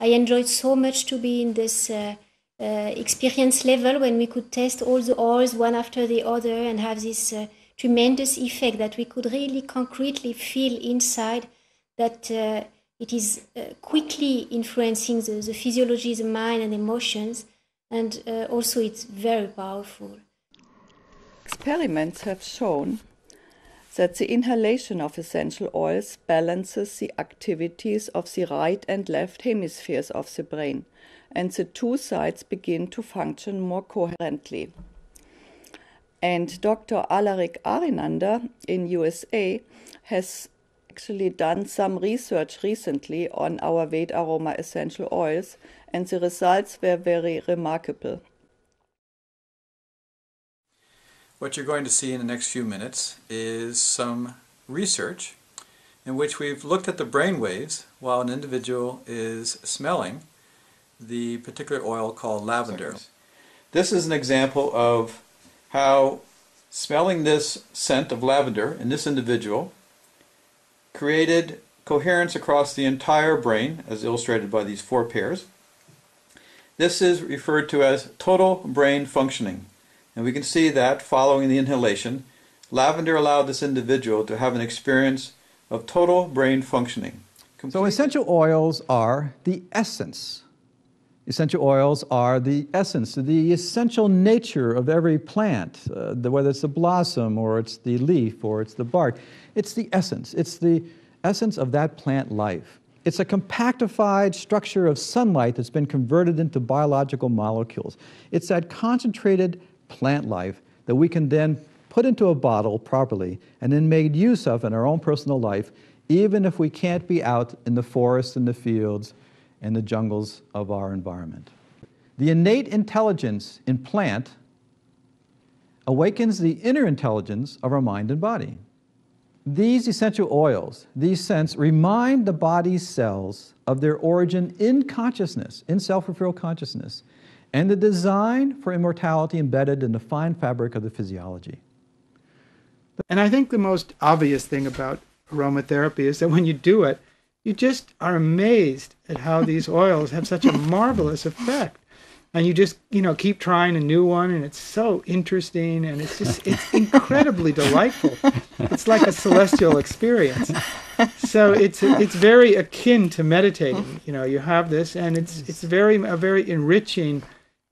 I enjoyed so much to be in this experience level when we could test all the oils one after the other and have this tremendous effect that we could really concretely feel inside, that it is quickly influencing the physiology, the mind and emotions, and also it's very powerful. Experiments have shown that the inhalation of essential oils balances the activities of the right and left hemispheres of the brain, and the two sides begin to function more coherently. And Dr. Alarik Arinanda in USA has actually done some research recently on our Veda aroma essential oils, and the results were very remarkable. What you're going to see in the next few minutes is some research in which we've looked at the brain waves while an individual is smelling the particular oil called lavender. This is an example of how smelling this scent of lavender in this individual created coherence across the entire brain, as illustrated by these 4 pairs. This is referred to as total brain functioning. And we can see that following the inhalation, lavender allowed this individual to have an experience of total brain functioning. So essential oils are the essence. Essential oils are the essence, the essential nature of every plant, whether it's the blossom or it's the leaf or it's the bark. It's the essence. It's the essence of that plant life. It's a compactified structure of sunlight that's been converted into biological molecules. It's that concentrated plant life that we can then put into a bottle properly and then made use of in our own personal life, even if we can't be out in the forests and the fields and the jungles of our environment. The innate intelligence in plant awakens the inner intelligence of our mind and body. These essential oils, these scents, remind the body's cells of their origin in consciousness, in self-referral consciousness, and the design for immortality embedded in the fine fabric of the physiology. And I think the most obvious thing about aromatherapy is that when you do it, you just are amazed at how these oils have such a marvelous effect. And you just, keep trying a new one, and it's so interesting, and it's incredibly delightful. It's like a celestial experience. So it's very akin to meditating. You have this, and it's a very enriching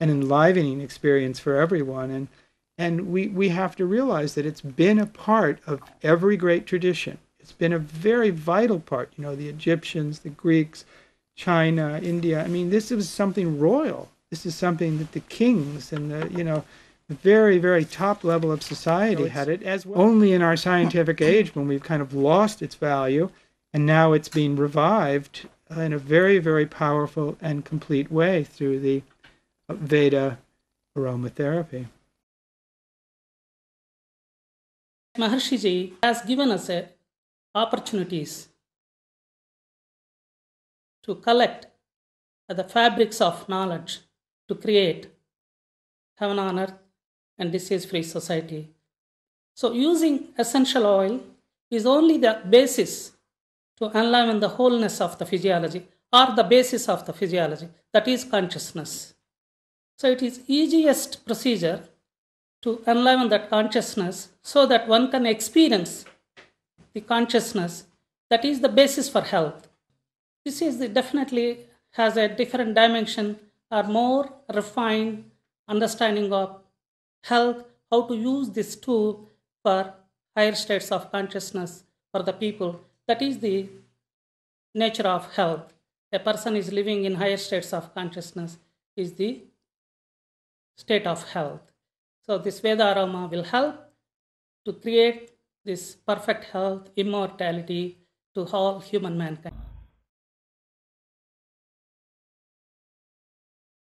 and enlivening experience for everyone. And we have to realize that it's been a part of every great tradition. It's been a very vital part. The Egyptians, the Greeks, China, India. I mean, this was something royal. This is something that the kings and the very, very top level of society had it as well. Only in our scientific age, when we've kind of lost its value, and now it's being revived in a very, very powerful and complete way through the Veda aromatherapy. Maharishi has given us opportunities to collect the fabrics of knowledge to create heaven on earth and disease-free society. So using essential oil is only the basis to enliven the wholeness of the physiology, or the basis of the physiology, that is consciousness. So it is easiest procedure to enliven that consciousness so that one can experience the consciousness that is the basis for health. This is definitely has a different dimension or more refined understanding of health, how to use this tool for higher states of consciousness for the people. That is the nature of health. A person is living in higher states of consciousness is the state of health. So this Veda aroma will help to create this perfect health, immortality to all human mankind.